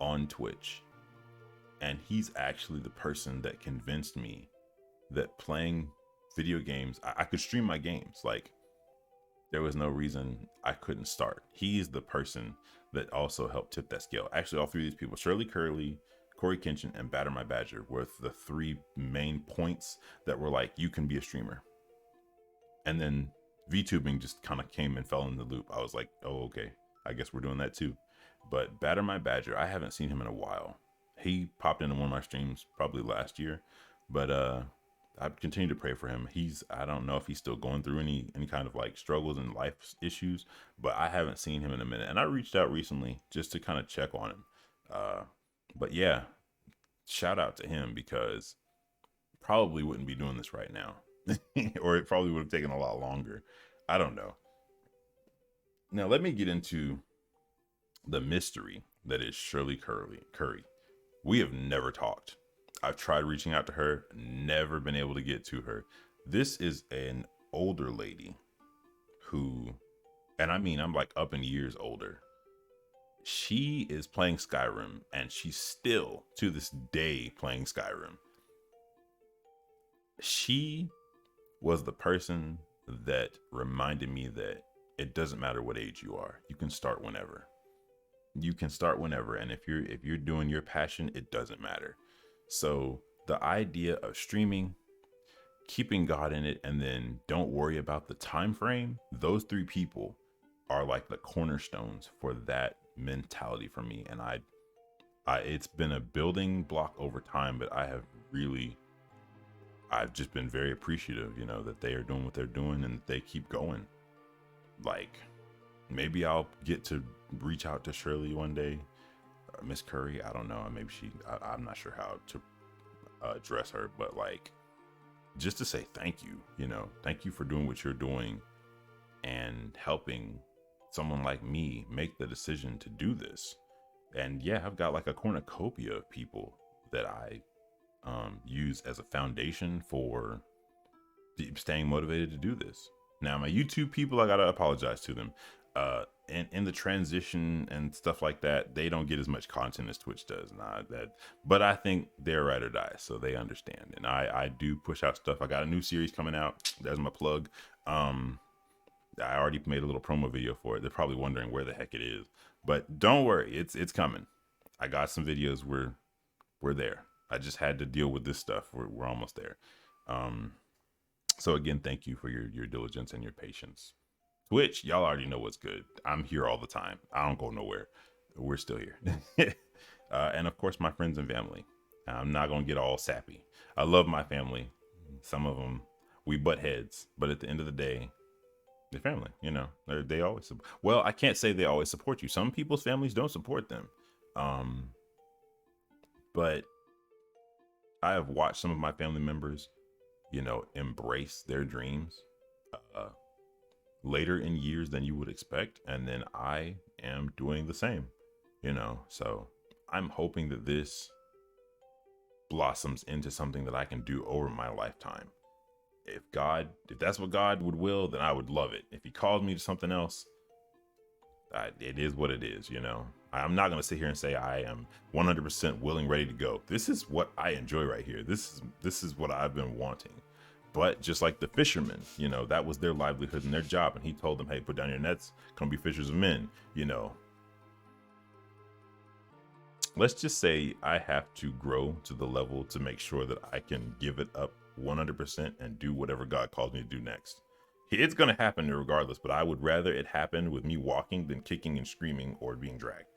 Speaker 1: on Twitch, and he's actually the person that convinced me that playing video games, I could stream my games. Like, there was no reason I couldn't start. He's the person that also helped tip that scale. Actually, all three of these people, Shirley Curley, Cory Kenshin, and Batter My Badger, were the three main points that were like, you can be a streamer. And then VTubing just kind of came and fell in the loop. I was like, oh, okay, I guess we're doing that too. But Batter My Badger, I haven't seen him in a while. He popped into one of my streams probably last year, but I continue to pray for him. I don't know if he's still going through any kind of like struggles and life issues, but I haven't seen him in a minute. And I reached out recently just to kind of check on him. But yeah, shout out to him, because probably wouldn't be doing this right now. Or it probably would have taken a lot longer. I don't know. Now let me get into the mystery that is Shirley Curry. We have never talked. I've tried reaching out to her, never been able to get to her. This is an older lady who, and I mean, I'm like up in years older. She is playing Skyrim, and she's still to this day playing Skyrim. She was the person that reminded me that it doesn't matter what age you are. You can start whenever. You can start whenever. And if you're doing your passion, it doesn't matter. So the idea of streaming, keeping God in it, and then don't worry about the time frame, those three people are like the cornerstones for that mentality for me. And I it's been a building block over time, but I've just been very appreciative, that they are doing what they're doing and they keep going. Like, maybe I'll get to reach out to Shirley one day, Miss Curry. I don't know. Maybe I'm not sure how to address her, but like, just to say thank you, thank you for doing what you're doing and helping someone like me make the decision to do this. And yeah, I've got like a cornucopia of people that I use as a foundation for staying motivated to do this. Now, my YouTube people, I gotta apologize to them. In the transition and stuff like that, they don't get as much content as Twitch does. But I think they're ride or die, so they understand. And I do push out stuff. I got a new series coming out. There's my plug. I already made a little promo video for it. They're probably wondering where the heck it is, but don't worry, it's coming. I got some videos. We're there. I just had to deal with this stuff. We're almost there. So again, thank you for your diligence and your patience. Twitch, y'all already know what's good. I'm here all the time. I don't go nowhere. We're still here. And of course, my friends and family. I'm not going to get all sappy. I love my family. Some of them, we butt heads. But at the end of the day, they're family, They always, well, I can't say they always support you. Some people's families don't support them. But I have watched some of my family members, embrace their dreams later in years than you would expect. And then I am doing the same, so I'm hoping that this blossoms into something that I can do over my lifetime. If that's what God would will, then I would love it. If he called me to something else, it is what it is, I'm not going to sit here and say I am 100% willing, ready to go. This is what I enjoy right here. This is what I've been wanting. But just like the fishermen, that was their livelihood and their job. And he told them, hey, put down your nets, come be fishers of men, Let's just say I have to grow to the level to make sure that I can give it up 100% and do whatever God calls me to do next. It's going to happen regardless, but I would rather it happen with me walking than kicking and screaming or being dragged,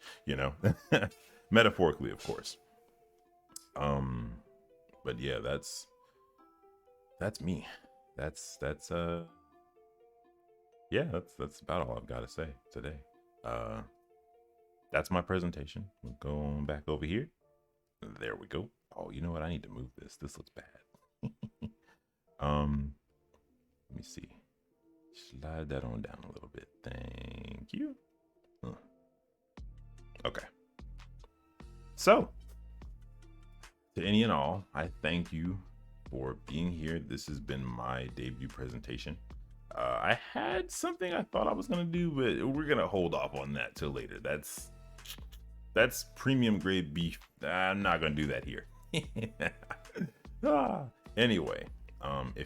Speaker 1: metaphorically, of course. But yeah, that's me. That's about all I've got to say today. That's my presentation. We'll go on back over here. There we go. Oh, you know what? I need to move this. This looks bad. Let me see. Slide that on down a little bit. Thank you. Okay. So, to any and all, I thank you for being here. This has been my debut presentation. I had something I thought I was going to do, but we're going to hold off on that till later. That's premium grade beef. I'm not going to do that here. Anyway,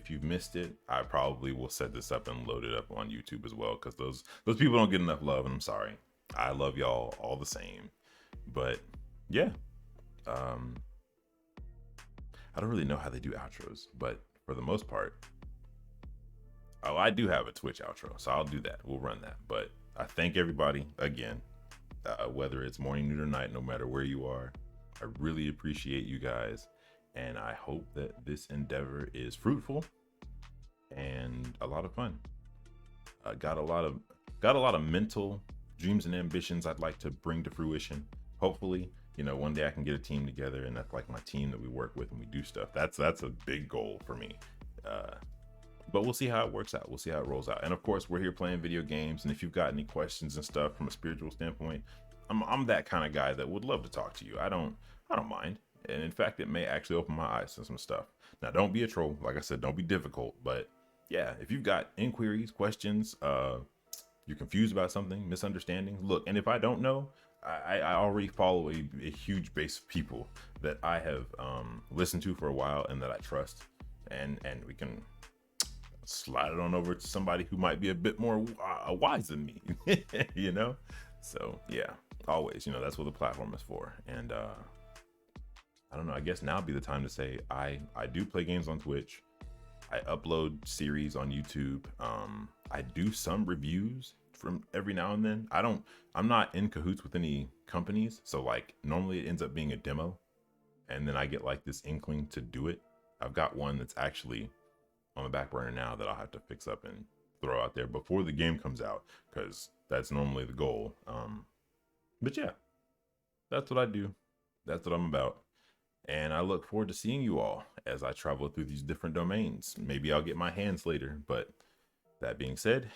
Speaker 1: if you've missed it, I probably will set this up and load it up on YouTube as well, because those people don't get enough love, and I'm sorry. I love y'all all the same. But yeah, I don't really know how they do outros, but for the most part, oh, I do have a Twitch outro, so I'll do that. We'll run that. But I thank everybody again, whether it's morning, noon, or night, no matter where you are. I really appreciate you guys, and I hope that this endeavor is fruitful and a lot of fun. Got a lot of mental dreams and ambitions I'd like to bring to fruition. Hopefully, you know, one day I can get a team together, and that's like my team that we work with and we do stuff. That's a big goal for me. But we'll see how it works out. We'll see how it rolls out. And of course, we're here playing video games. And if you've got any questions and stuff from a spiritual standpoint, I'm that kind of guy that would love to talk to you. I don't mind. And in fact, it may actually open my eyes to some stuff. Now, don't be a troll. Like I said, don't be difficult. But yeah, if you've got inquiries, questions, you're confused about something, misunderstandings, look. And if I don't know, I already follow a huge base of people that I have listened to for a while and that I trust. And we can slide it on over to somebody who might be a bit more wise than me, you know? So yeah, always, you know, that's what the platform is for. And I don't know, I guess now would be the time to say I do play games on Twitch. I upload series on YouTube. I do some reviews from every now and then. I'm not in cahoots with any companies. So like normally it ends up being a demo, and then I get like this inkling to do it. I've got one that's actually on the back burner now that I'll have to fix up and throw out there before the game comes out, because that's normally the goal. But yeah, that's what I do. That's what I'm about. And I look forward to seeing you all as I travel through these different domains. Maybe I'll get my hands later, but that being said,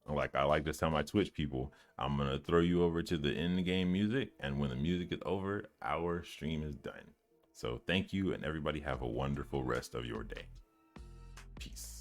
Speaker 1: like I like to tell my Twitch people, I'm going to throw you over to the end game music. And when the music is over, our stream is done. So thank you, and everybody have a wonderful rest of your day. Peace.